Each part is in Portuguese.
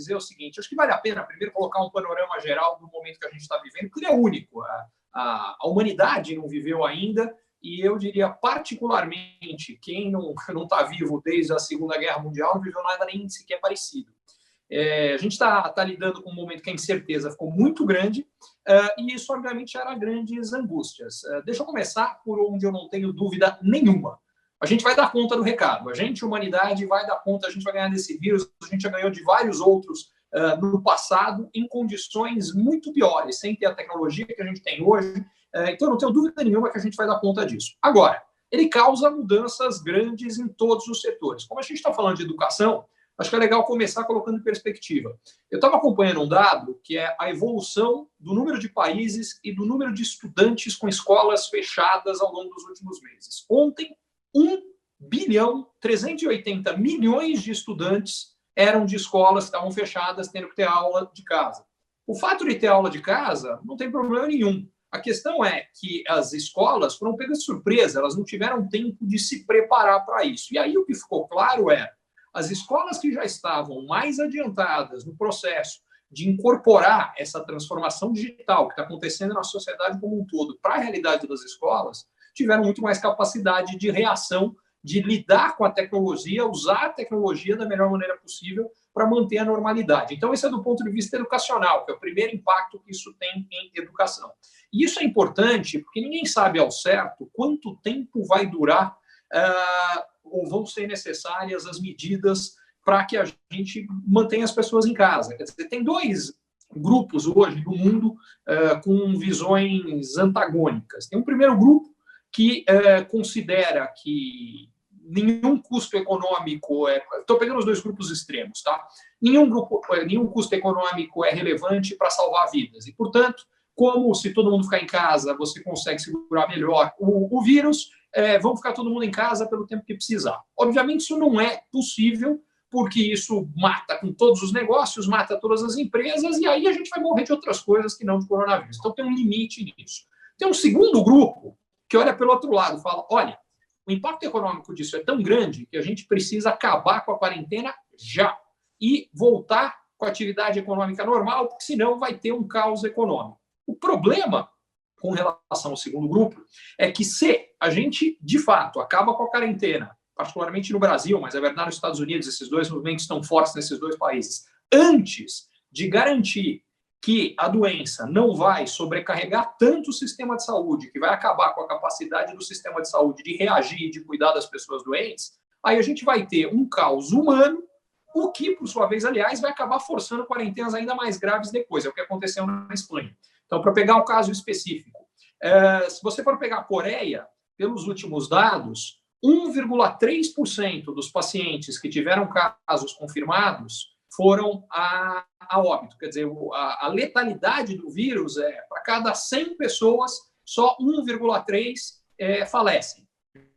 dizer o seguinte: acho que vale a pena primeiro colocar um panorama geral do momento que a gente está vivendo, porque ele é único. A humanidade não viveu ainda, e eu diria particularmente quem não está vivo desde a Segunda Guerra Mundial não viveu nada nem sequer parecido. A gente está lidando com um momento que a incerteza ficou muito grande, e isso, obviamente, gera grandes angústias. Deixa eu começar por onde eu não tenho dúvida nenhuma. A gente vai dar conta do recado. A gente, humanidade, vai dar conta, a gente vai ganhar desse vírus, a gente já ganhou de vários outros no passado, em condições muito piores, sem ter a tecnologia que a gente tem hoje. Então, eu não tenho dúvida nenhuma que a gente vai dar conta disso. Agora, ele causa mudanças grandes em todos os setores. Como a gente está falando de educação, acho que é legal começar colocando em perspectiva. Eu estava acompanhando um dado que é a evolução do número de países e do número de estudantes com escolas fechadas ao longo dos últimos meses. Ontem, 1,380 bilhões de estudantes eram de escolas que estavam fechadas, tendo que ter aula de casa. O fato de ter aula de casa não tem problema nenhum. A questão é que as escolas foram pegas de surpresa, elas não tiveram tempo de se preparar para isso. E aí o que ficou claro é as escolas que já estavam mais adiantadas no processo de incorporar essa transformação digital que está acontecendo na sociedade como um todo para a realidade das escolas, tiveram muito mais capacidade de reação, de lidar com a tecnologia, usar a tecnologia da melhor maneira possível para manter a normalidade. Então, esse é do ponto de vista educacional, que é o primeiro impacto que isso tem em educação. E isso é importante porque ninguém sabe ao certo quanto tempo vai durar ou vão ser necessárias as medidas para que a gente mantenha as pessoas em casa. Quer dizer, tem dois grupos hoje do mundo com visões antagônicas. Tem um primeiro grupo que considera que nenhum custo econômico estou pegando os dois grupos extremos, tá? Nenhum custo econômico é relevante para salvar vidas. E, portanto, como se todo mundo ficar em casa, você consegue segurar melhor o vírus, vamos ficar todo mundo em casa pelo tempo que precisar. Obviamente, isso não é possível, porque isso mata com todos os negócios, mata todas as empresas, e aí a gente vai morrer de outras coisas que não de coronavírus. Então, tem um limite nisso. Tem um segundo grupo que olha pelo outro lado, fala, olha, o impacto econômico disso é tão grande que a gente precisa acabar com a quarentena já e voltar com a atividade econômica normal, porque senão vai ter um caos econômico. O problema com relação ao segundo grupo é que se a gente, de fato, acaba com a quarentena, particularmente no Brasil, mas é verdade nos Estados Unidos, esses dois movimentos estão fortes nesses dois países, antes de garantir que a doença não vai sobrecarregar tanto o sistema de saúde, que vai acabar com a capacidade do sistema de saúde de reagir e de cuidar das pessoas doentes, aí a gente vai ter um caos humano, o que, por sua vez, aliás, vai acabar forçando quarentenas ainda mais graves depois. É o que aconteceu na Espanha. Então, para pegar um caso específico, se você for pegar a Coreia, pelos últimos dados, 1,3% dos pacientes que tiveram casos confirmados foram a óbito. Quer dizer, a letalidade do vírus para cada 100 pessoas, só 1,3 falecem.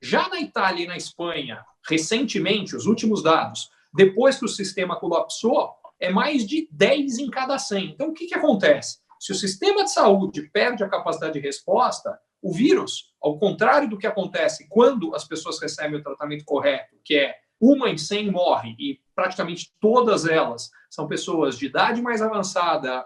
Já na Itália e na Espanha, recentemente, os últimos dados, depois que o sistema colapsou, é mais de 10 em cada 100. Então, o que acontece? Se o sistema de saúde perde a capacidade de resposta, o vírus, ao contrário do que acontece quando as pessoas recebem o tratamento correto, que é 1 em 100 morre, e praticamente todas elas são pessoas de idade mais avançada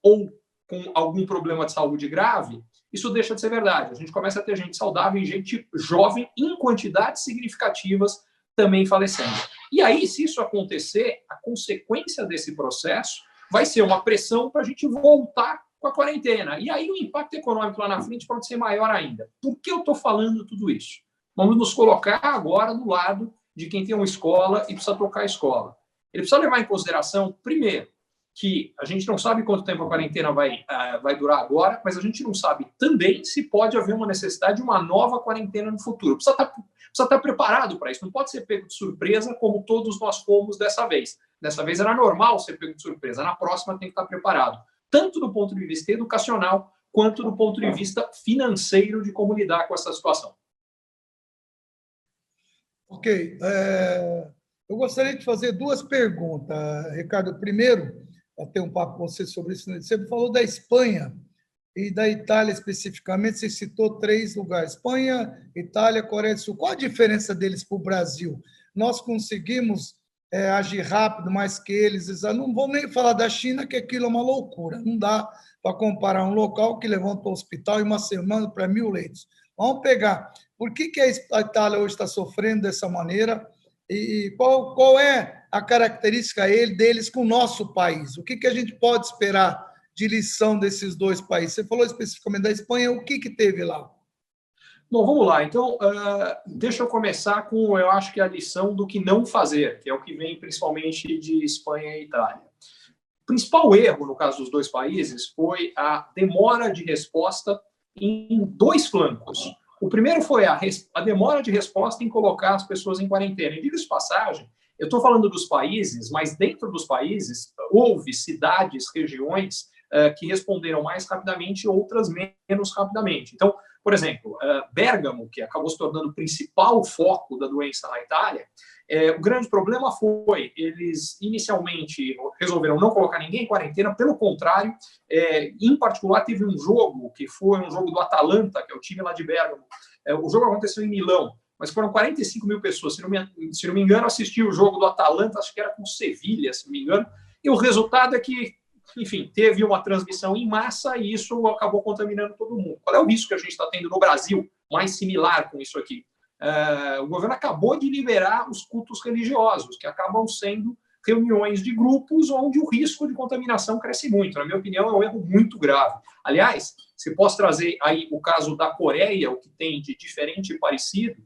ou com algum problema de saúde grave, isso deixa de ser verdade. A gente começa a ter gente saudável e gente jovem em quantidades significativas também falecendo. E aí, se isso acontecer, a consequência desse processo vai ser uma pressão para a gente voltar com a quarentena. E aí o impacto econômico lá na frente pode ser maior ainda. Por que eu estou falando tudo isso? Vamos nos colocar agora do lado de quem tem uma escola e precisa trocar a escola. Ele precisa levar em consideração, primeiro, que a gente não sabe quanto tempo a quarentena vai durar agora, mas a gente não sabe também se pode haver uma necessidade de uma nova quarentena no futuro. Precisa estar preparado para isso. Não pode ser pego de surpresa como todos nós fomos dessa vez. Dessa vez era normal ser pego de surpresa. Na próxima tem que estar preparado. Tanto do ponto de vista educacional, quanto do ponto de vista financeiro de como lidar com essa situação. Ok. Eu gostaria de fazer duas perguntas, Ricardo. Primeiro, ter um papo com você sobre isso. Você falou da Espanha e da Itália especificamente. Você citou 3 lugares: Espanha, Itália, Coreia do Sul. Qual a diferença deles para o Brasil? Nós conseguimos agir rápido mais que eles. Não vou nem falar da China, que aquilo é uma loucura. Não dá para comparar um local que levanta o hospital em uma semana para 1.000 leitos. Vamos pegar. Por que a Itália hoje está sofrendo dessa maneira? E qual é a característica deles com o nosso país? O que a gente pode esperar de lição desses dois países? Você falou especificamente da Espanha, o que teve lá? Bom, vamos lá. Então, deixa eu começar com, eu acho que a lição do que não fazer, que é o que vem principalmente de Espanha e Itália. O principal erro, no caso dos dois países, foi a demora de resposta em dois flancos. O primeiro foi a demora de resposta em colocar as pessoas em quarentena. E, diga-se de passagem, eu estou falando dos países, mas dentro dos países houve cidades, regiões que responderam mais rapidamente e outras menos rapidamente. Então, por exemplo, Bérgamo, que acabou se tornando o principal foco da doença na Itália, o grande problema foi, eles inicialmente resolveram não colocar ninguém em quarentena, pelo contrário, em particular teve um jogo, que foi um jogo do Atalanta, que é o time lá de Bérgamo. O jogo aconteceu em Milão, mas foram 45 mil pessoas, se não me engano, assistiram o jogo do Atalanta, acho que era com Sevilha, se não me engano, e o resultado é que, enfim, teve uma transmissão em massa e isso acabou contaminando todo mundo. Qual é o risco que a gente está tendo no Brasil, mais similar com isso aqui? O governo acabou de liberar os cultos religiosos, que acabam sendo reuniões de grupos onde o risco de contaminação cresce muito. Na minha opinião, é um erro muito grave. Aliás, se posso trazer aí o caso da Coreia, o que tem de diferente e parecido,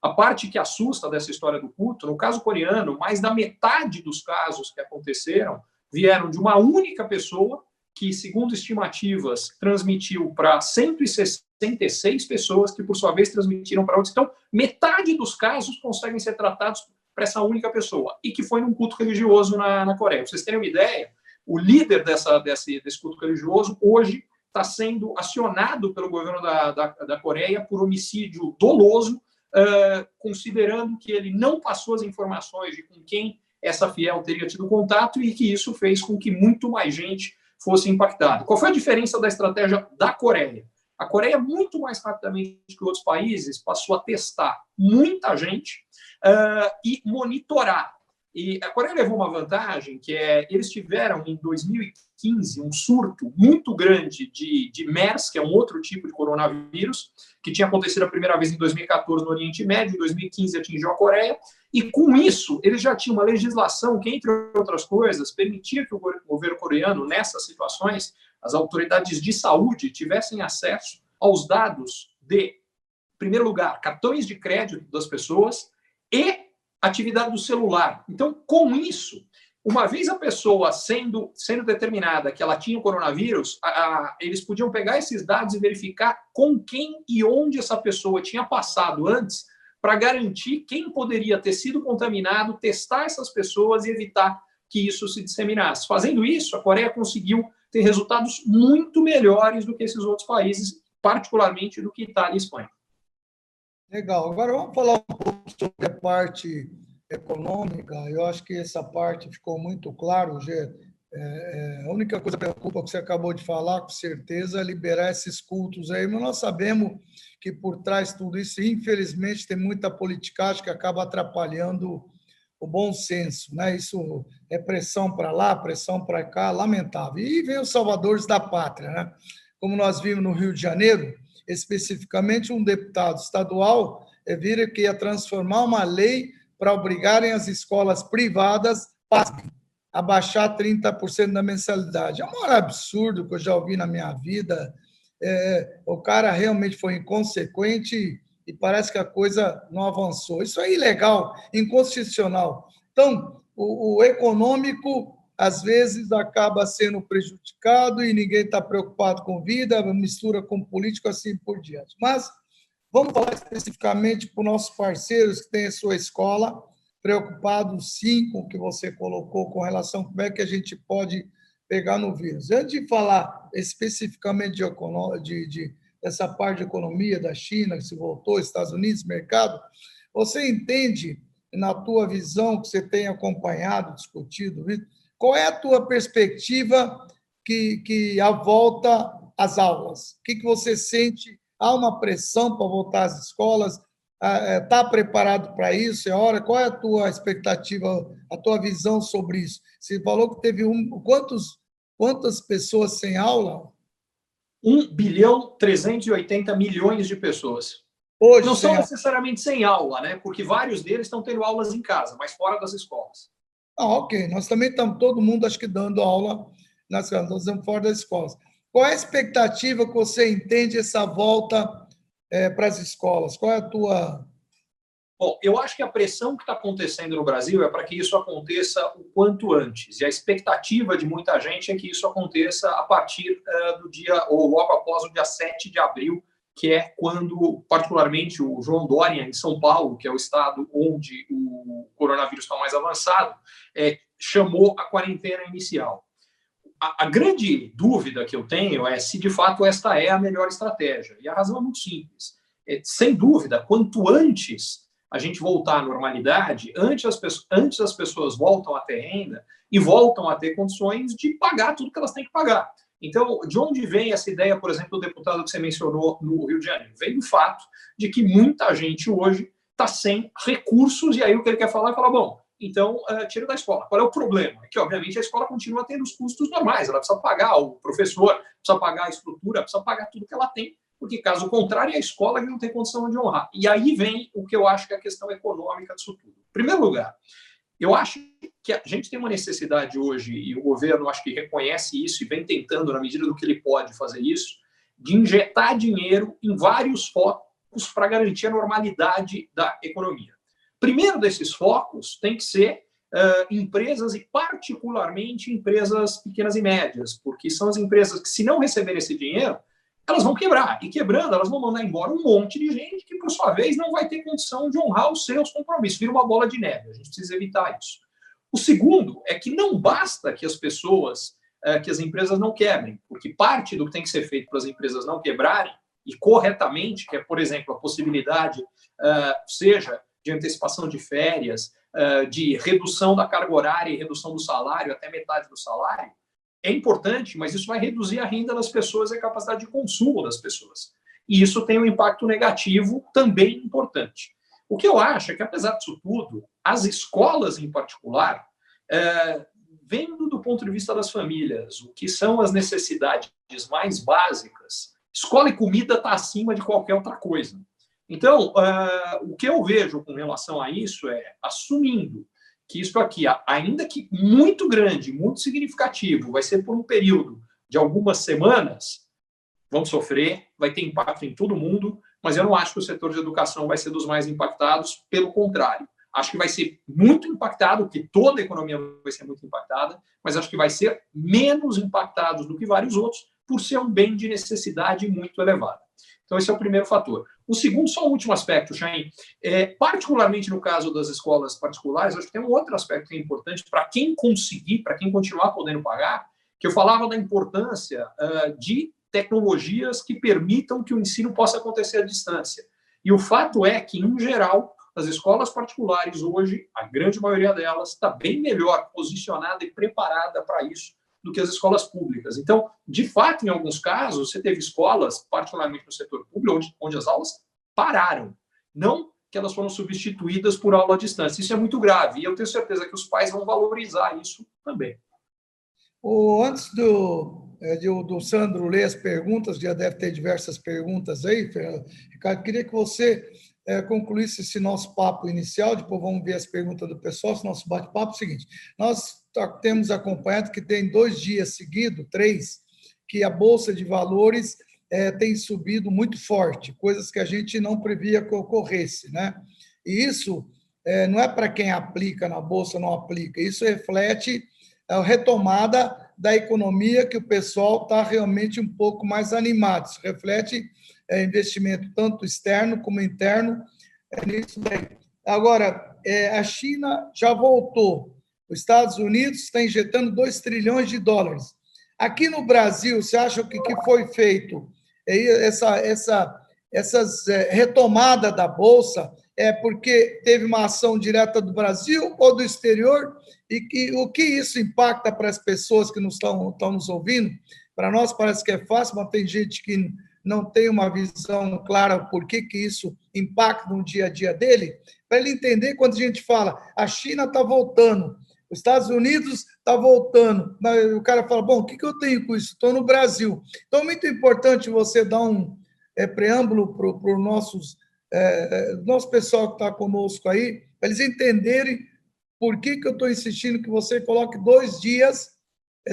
a parte que assusta dessa história do culto, no caso coreano, mais da metade dos casos que aconteceram vieram de uma única pessoa que, segundo estimativas, transmitiu para 166 pessoas, que, por sua vez, transmitiram para outros. Então, metade dos casos conseguem ser tratados para essa única pessoa, e que foi num culto religioso na Coreia. Para vocês terem uma ideia, o líder desse culto religioso, hoje, está sendo acionado pelo governo da Coreia por homicídio doloso, considerando que ele não passou as informações de com quem essa fiel teria tido contato e que isso fez com que muito mais gente fosse impactada. Qual foi a diferença da estratégia da Coreia? A Coreia, muito mais rapidamente que outros países, passou a testar muita gente e monitorar. E a Coreia levou uma vantagem, que eles tiveram, em 2015, um surto muito grande de MERS, que é um outro tipo de coronavírus, que tinha acontecido a primeira vez em 2014 no Oriente Médio, em 2015 atingiu a Coreia, e com isso, eles já tinham uma legislação que, entre outras coisas, permitia que o governo coreano, nessas situações, as autoridades de saúde tivessem acesso aos dados de, em primeiro lugar, cartões de crédito das pessoas e atividade do celular. Então, com isso, uma vez a pessoa sendo determinada que ela tinha o coronavírus, eles podiam pegar esses dados e verificar com quem e onde essa pessoa tinha passado antes, para garantir quem poderia ter sido contaminado, testar essas pessoas e evitar que isso se disseminasse. Fazendo isso, a Coreia conseguiu ter resultados muito melhores do que esses outros países, particularmente do que Itália e Espanha. Legal. Agora vamos falar um pouco sobre a parte econômica. Eu acho que essa parte ficou muito claro, Gê. A única coisa que preocupa que você acabou de falar, com certeza, é liberar esses cultos aí. Mas nós sabemos que por trás de tudo isso, infelizmente, tem muita politicagem que acaba atrapalhando o bom senso, né? Isso é pressão para lá, pressão para cá, lamentável. E vem os salvadores da pátria, né? Como nós vimos no Rio de Janeiro, especificamente um deputado estadual vira que ia transformar uma lei para obrigarem as escolas privadas a baixar 30% da mensalidade. É um maior absurdo que eu já ouvi na minha vida. O cara realmente foi inconsequente e parece que a coisa não avançou. Isso é ilegal, inconstitucional. Então, o econômico, às vezes, acaba sendo prejudicado e ninguém está preocupado com vida, mistura com político, assim por diante. Mas vamos falar especificamente para os nossos parceiros que têm a sua escola, preocupados, sim, com o que você colocou com relação a como é que a gente pode pegar no vírus. Antes de falar especificamente dessa parte de economia da China, que se voltou, Estados Unidos, mercado, você entende, na tua visão, que você tem acompanhado, discutido, qual é a tua perspectiva que a volta às aulas? O que você sente? Há uma pressão para voltar às escolas? Está preparado para isso? É hora? Qual é a tua expectativa, a tua visão sobre isso? Você falou que teve quantas pessoas sem aula? 1,380 bilhões de pessoas. Hoje, Não sem são aula. necessariamente sem aula, né? Porque vários deles estão tendo aulas em casa, mas fora das escolas. Ok. Nós também estamos, todo mundo, acho que, dando aula nas escolas, nós estamos fora das escolas. Qual é a expectativa que você entende essa volta para as escolas? Qual é a tua... Bom, eu acho que a pressão que está acontecendo no Brasil é para que isso aconteça o quanto antes. E a expectativa de muita gente é que isso aconteça a partir do dia, ou logo após o dia 7 de abril, que é quando, particularmente, o João Dória, em São Paulo, que é o estado onde o coronavírus está mais avançado, chamou a quarentena inicial. A grande dúvida que eu tenho é se, de fato, esta é a melhor estratégia. E a razão é muito simples. Sem dúvida, quanto antes a gente voltar à normalidade, antes as pessoas voltam a ter renda e voltam a ter condições de pagar tudo que elas têm que pagar. Então, de onde vem essa ideia, por exemplo, do deputado que você mencionou no Rio de Janeiro? Vem do fato de que muita gente hoje está sem recursos, e aí o que ele quer falar é falar, bom, então tira da escola. Qual é o problema? É que, obviamente, a escola continua tendo os custos normais, ela precisa pagar o professor, precisa pagar a estrutura, precisa pagar tudo que ela tem, porque, caso contrário, é a escola que não tem condição de honrar. E aí vem o que eu acho que é a questão econômica disso tudo. Em primeiro lugar, eu acho que a gente tem uma necessidade hoje, e o governo acho que reconhece isso e vem tentando, na medida do que ele pode fazer isso, de injetar dinheiro em vários focos para garantir a normalidade da economia. Primeiro desses focos tem que ser empresas, e particularmente empresas pequenas e médias, porque são as empresas que, se não receberem esse dinheiro, elas vão quebrar. E quebrando, elas vão mandar embora um monte de gente que, por sua vez, não vai ter condição de honrar os seus compromissos. Vira uma bola de neve. A gente precisa evitar isso. O segundo é que não basta que as pessoas, que as empresas não quebrem, porque parte do que tem que ser feito para as empresas não quebrarem, e corretamente, que é, por exemplo, a possibilidade, seja de antecipação de férias, de redução da carga horária e redução do salário, até metade do salário, é importante, mas isso vai reduzir a renda das pessoas e a capacidade de consumo das pessoas. E isso tem um impacto negativo também importante. O que eu acho é que, apesar disso tudo, as escolas, em particular, vendo do ponto de vista das famílias, o que são as necessidades mais básicas, escola e comida está acima de qualquer outra coisa. Então, o que eu vejo com relação a isso é, assumindo que isso aqui, ainda que muito grande, muito significativo, vai ser por um período de algumas semanas, vamos sofrer, vai ter impacto em todo mundo, mas eu não acho que o setor de educação vai ser dos mais impactados, pelo contrário. Acho que vai ser muito impactado, que toda a economia vai ser muito impactada, mas acho que vai ser menos impactados do que vários outros, por ser um bem de necessidade muito elevado. Então, esse é o primeiro fator. O segundo, só o último aspecto, Chain, particularmente no caso das escolas particulares, acho que tem um outro aspecto que é importante para quem conseguir, para quem continuar podendo pagar, que eu falava da importância de tecnologias que permitam que o ensino possa acontecer à distância. E o fato é que, em geral, as escolas particulares hoje, a grande maioria delas, está bem melhor posicionada e preparada para isso do que as escolas públicas. Então, de fato, em alguns casos, você teve escolas, particularmente no setor público, onde as aulas pararam. Não que elas foram substituídas por aula à distância. Isso é muito grave. E eu tenho certeza que os pais vão valorizar isso também. Antes do Sandro ler as perguntas, já deve ter diversas perguntas aí, Ricardo, queria que você concluísse esse nosso papo inicial, depois vamos ver as perguntas do pessoal, esse nosso bate-papo. É o seguinte, nós temos acompanhado que tem 2 dias seguidos, 3, que a Bolsa de Valores tem subido muito forte, coisas que a gente não previa que ocorresse, né? E isso não é para quem aplica na Bolsa, não aplica, isso reflete a retomada da economia, que o pessoal está realmente um pouco mais animado. Isso reflete investimento tanto externo como interno nisso daí. Agora, a China já voltou. Os Estados Unidos está injetando 2 trilhões de dólares. Aqui no Brasil, você acha que foi feito essas retomada da Bolsa porque teve uma ação direta do Brasil ou do exterior? E o que isso impacta para as pessoas que estão nos ouvindo? Para nós parece que é fácil, mas tem gente que não tem uma visão clara por que isso impacta no dia a dia dele, para ele entender quando a gente fala a China está voltando, os Estados Unidos está voltando, o cara fala, bom, o que eu tenho com isso? Estou no Brasil. Então, é muito importante você dar um preâmbulo para o nosso pessoal que está conosco aí, para eles entenderem por que eu estou insistindo que você coloque 2 dias,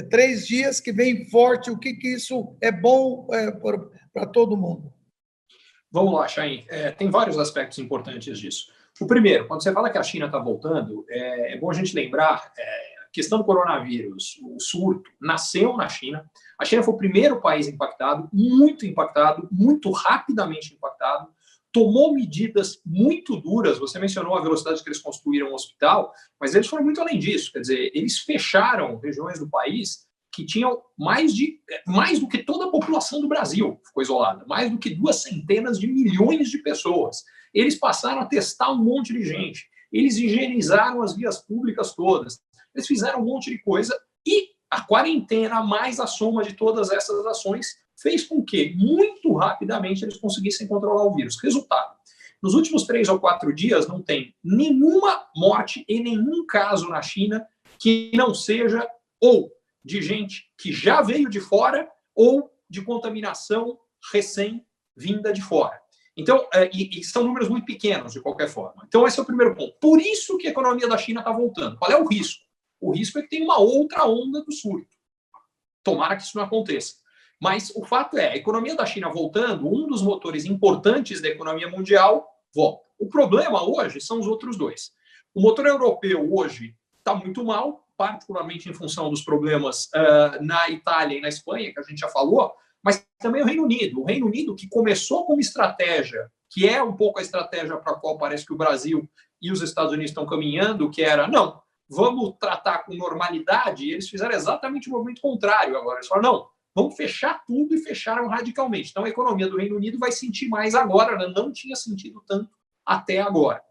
3 dias, que vem forte, o que isso é bom para todo mundo. Vamos lá, Chain. Tem vários aspectos importantes disso. O primeiro, quando você fala que a China está voltando, é bom a gente lembrar, a questão do coronavírus, o surto, nasceu na China. A China foi o primeiro país impactado, muito rapidamente impactado, tomou medidas muito duras. Você mencionou a velocidade que eles construíram o hospital, mas eles foram muito além disso. Quer dizer, eles fecharam regiões do país que tinham mais do que toda a população do Brasil ficou isolada, mais do que 2 centenas de milhões de pessoas. Eles passaram a testar um monte de gente, eles higienizaram as vias públicas todas, eles fizeram um monte de coisa e a quarentena, mais a soma de todas essas ações, fez com que, muito rapidamente, eles conseguissem controlar o vírus. Resultado, nos últimos 3 ou 4 dias, não tem nenhuma morte e nenhum caso na China que não seja ou de gente que já veio de fora ou de contaminação recém-vinda de fora. Então, e são números muito pequenos, de qualquer forma. Então, esse é o primeiro ponto. Por isso que a economia da China está voltando. Qual é o risco? O risco é que tem uma outra onda do surto. Tomara que isso não aconteça. Mas o fato é, a economia da China voltando, um dos motores importantes da economia mundial volta. O problema hoje são os outros dois. O motor europeu hoje está muito mal, particularmente em função dos problemas na Itália e na Espanha, que a gente já falou, mas também o Reino Unido. O Reino Unido, que começou com uma estratégia, que é um pouco a estratégia para a qual parece que o Brasil e os Estados Unidos estão caminhando, que era, não, vamos tratar com normalidade, e eles fizeram exatamente o movimento contrário agora. Eles falaram, não, vamos fechar tudo, e fecharam radicalmente. Então, a economia do Reino Unido vai sentir mais agora, né? Não tinha sentido tanto até agora.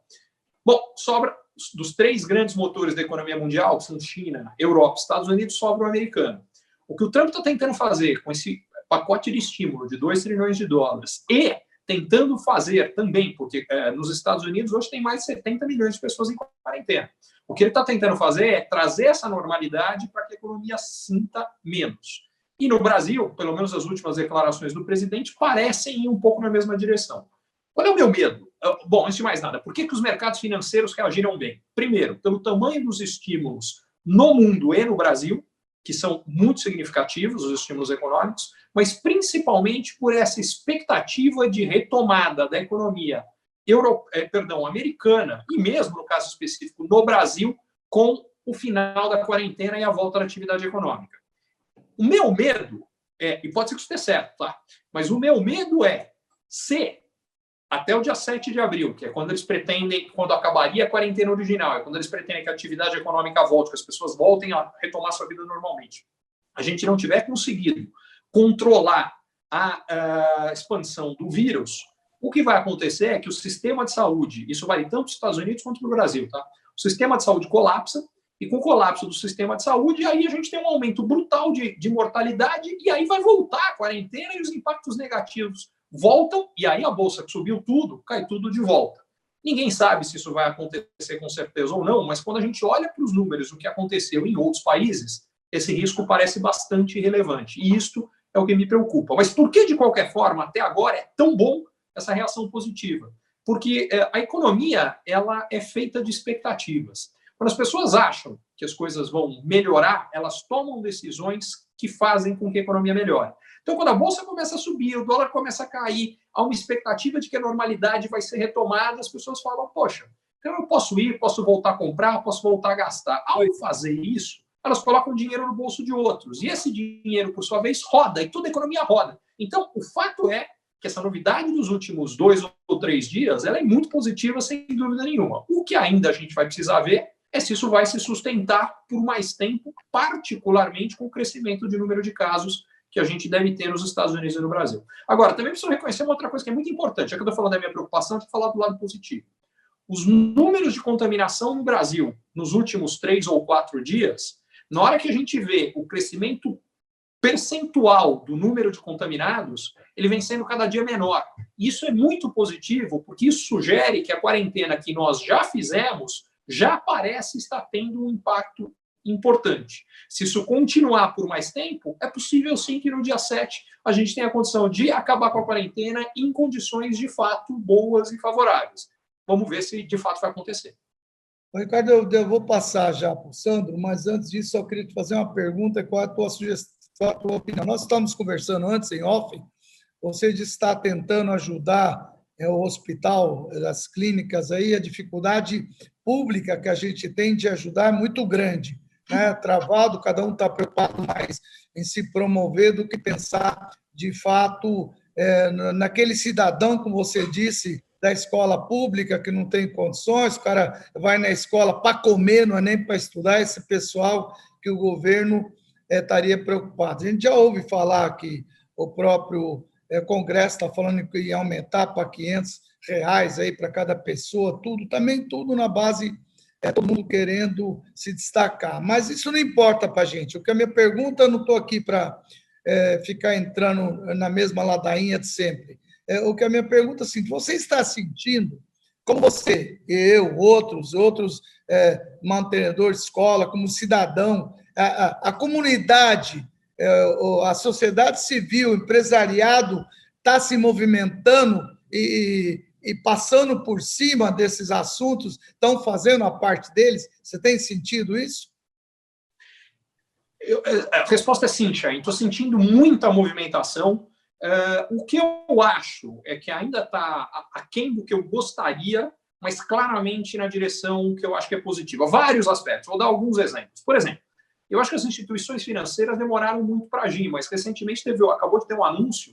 Bom, sobra dos 3 grandes motores da economia mundial, que são China, Europa, Estados Unidos, sobra o americano. O que o Trump está tentando fazer com esse pacote de estímulo de 2 trilhões de dólares e tentando fazer também, porque nos Estados Unidos hoje tem mais de 70 milhões de pessoas em quarentena. O que ele está tentando fazer é trazer essa normalidade para que a economia sinta menos. E no Brasil, pelo menos as últimas declarações do presidente, parecem ir um pouco na mesma direção. Qual é o meu medo? Bom, antes de mais nada, por que os mercados financeiros reagiram bem? Primeiro, pelo tamanho dos estímulos no mundo e no Brasil, que são muito significativos, os estímulos econômicos, mas principalmente por essa expectativa de retomada da economia americana, e mesmo, no caso específico, no Brasil, com o final da quarentena e a volta da atividade econômica. O meu medo e pode ser que isso esteja certo, tá? Mas o meu medo é se até o dia 7 de abril, que é quando eles pretendem, quando acabaria a quarentena original, é quando eles pretendem que a atividade econômica volte, que as pessoas voltem a retomar sua vida normalmente, a gente não tiver conseguido controlar a expansão do vírus, o que vai acontecer é que o sistema de saúde, isso vale tanto nos Estados Unidos quanto no Brasil, tá? O sistema de saúde colapsa, e com o colapso do sistema de saúde, aí a gente tem um aumento brutal de mortalidade, e aí vai voltar a quarentena e os impactos negativos voltam, e aí a bolsa que subiu tudo, cai tudo de volta. Ninguém sabe se isso vai acontecer com certeza ou não, mas quando a gente olha para os números, o que aconteceu em outros países, esse risco parece bastante relevante. E isto é o que me preocupa. Mas por que, de qualquer forma, até agora é tão bom essa reação positiva? Porque a economia ela é feita de expectativas. Quando as pessoas acham que as coisas vão melhorar, elas tomam decisões que fazem com que a economia melhore. Então, quando a bolsa começa a subir, o dólar começa a cair, há uma expectativa de que a normalidade vai ser retomada, as pessoas falam, poxa, então eu posso ir, posso voltar a comprar, posso voltar a gastar. Ao fazer isso, elas colocam dinheiro no bolso de outros. E esse dinheiro, por sua vez, roda, e toda a economia roda. Então, o fato é que essa novidade dos últimos 2 ou 3 dias, ela é muito positiva, sem dúvida nenhuma. O que ainda a gente vai precisar ver é se isso vai se sustentar por mais tempo, particularmente com o crescimento de número de casos que a gente deve ter nos Estados Unidos e no Brasil. Agora, também preciso reconhecer uma outra coisa que é muito importante, já que eu estou falando da minha preocupação, eu estou falando do lado positivo. Os números de contaminação no Brasil nos últimos 3 ou 4 dias, na hora que a gente vê o crescimento percentual do número de contaminados ele vem sendo cada dia menor. Isso é muito positivo, porque isso sugere que a quarentena que nós já fizemos já parece estar tendo um impacto importante. Se isso continuar por mais tempo, é possível sim que no dia 7 a gente tenha a condição de acabar com a quarentena em condições de fato boas e favoráveis. Vamos ver se de fato vai acontecer. Ricardo, eu vou passar já para o Sandro, mas antes disso, só queria te fazer uma pergunta: qual é a tua sugestão, a tua opinião? Nós estávamos conversando antes, em off, você está tentando ajudar o hospital, as clínicas aí, a dificuldade pública que a gente tem de ajudar é muito grande, né? Travado, cada um está preocupado mais em se promover do que pensar, de fato, naquele cidadão, como você disse, da escola pública, que não tem condições, o cara vai na escola para comer, não é nem para estudar, esse pessoal que o governo estaria preocupado. A gente já ouve falar que o próprio Congresso está falando que ia aumentar para R$ 500 aí para cada pessoa, tudo, também tudo na base, todo mundo querendo se destacar. Mas isso não importa para a gente. O que a minha pergunta, eu não estou aqui para ficar entrando na mesma ladainha de sempre. O que a minha pergunta é assim: você está sentindo, como você, eu, outros mantenedores de escola, como cidadão, a comunidade, a sociedade civil, o empresariado está se movimentando e passando por cima desses assuntos, estão fazendo a parte deles? Você tem sentido isso? A resposta é sim, Chain. Estou sentindo muita movimentação. O que eu acho é que ainda está aquém do que eu gostaria, mas claramente na direção que eu acho que é positiva. Vários aspectos. Vou dar alguns exemplos. Por exemplo, eu acho que as instituições financeiras demoraram muito para agir, mas recentemente acabou de ter um anúncio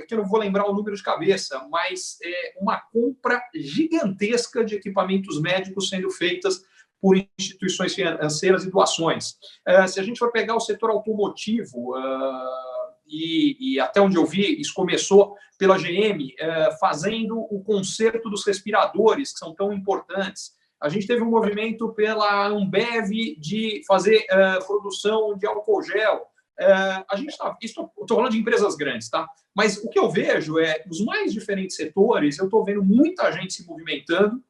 que eu não vou lembrar o número de cabeça, mas uma compra gigantesca de equipamentos médicos sendo feitas por instituições financeiras e doações. Se a gente for pegar o setor automotivo, e até onde eu vi, isso começou pela GM, fazendo o conserto dos respiradores, que são tão importantes. A gente teve um movimento pela Ambev de fazer produção de álcool gel. Estou falando de empresas grandes, tá? Mas o que eu vejo é, os mais diferentes setores, eu estou vendo muita gente se movimentando.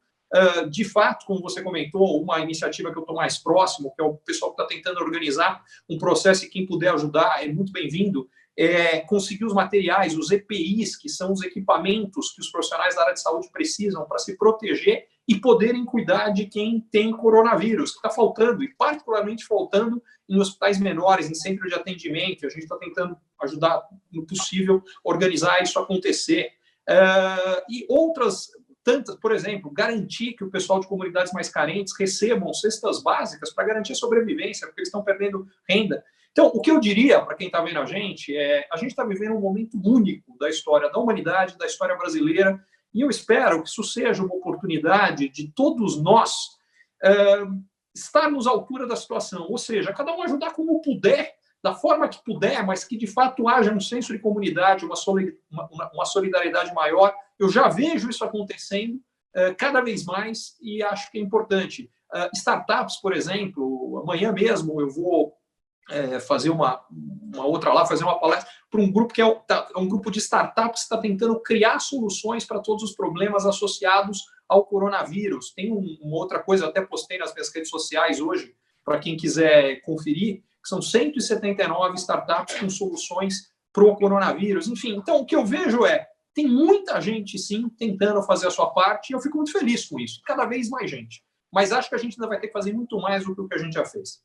De fato, como você comentou, uma iniciativa que eu estou mais próximo, que é o pessoal que está tentando organizar um processo, e quem puder ajudar é muito bem-vindo, conseguir os materiais, os EPIs, que são os equipamentos que os profissionais da área de saúde precisam para se proteger e poderem cuidar de quem tem coronavírus, que está faltando, e particularmente faltando em hospitais menores, em centro de atendimento. A gente está tentando ajudar, no possível, organizar isso acontecer. E outras tantas, por exemplo, garantir que o pessoal de comunidades mais carentes recebam cestas básicas para garantir a sobrevivência, porque eles estão perdendo renda. Então, o que eu diria para quem está vendo a gente está vivendo um momento único da história da humanidade, da história brasileira, e eu espero que isso seja uma oportunidade de todos nós estarmos à altura da situação, ou seja, cada um ajudar como puder, da forma que puder, mas que de fato haja um senso de comunidade, uma solidariedade maior. Eu já vejo isso acontecendo cada vez mais e acho que é importante. Startups, por exemplo, amanhã mesmo eu vou fazer uma outra lá, fazer uma palestra para um grupo que é um grupo de startups que está tentando criar soluções para todos os problemas associados ao coronavírus. Tem uma outra coisa, eu até postei nas minhas redes sociais hoje, para quem quiser conferir, que são 179 startups com soluções para o coronavírus. Enfim, então o que eu vejo tem muita gente, sim, tentando fazer a sua parte, e eu fico muito feliz com isso, cada vez mais gente. Mas acho que a gente ainda vai ter que fazer muito mais do que o que a gente já fez.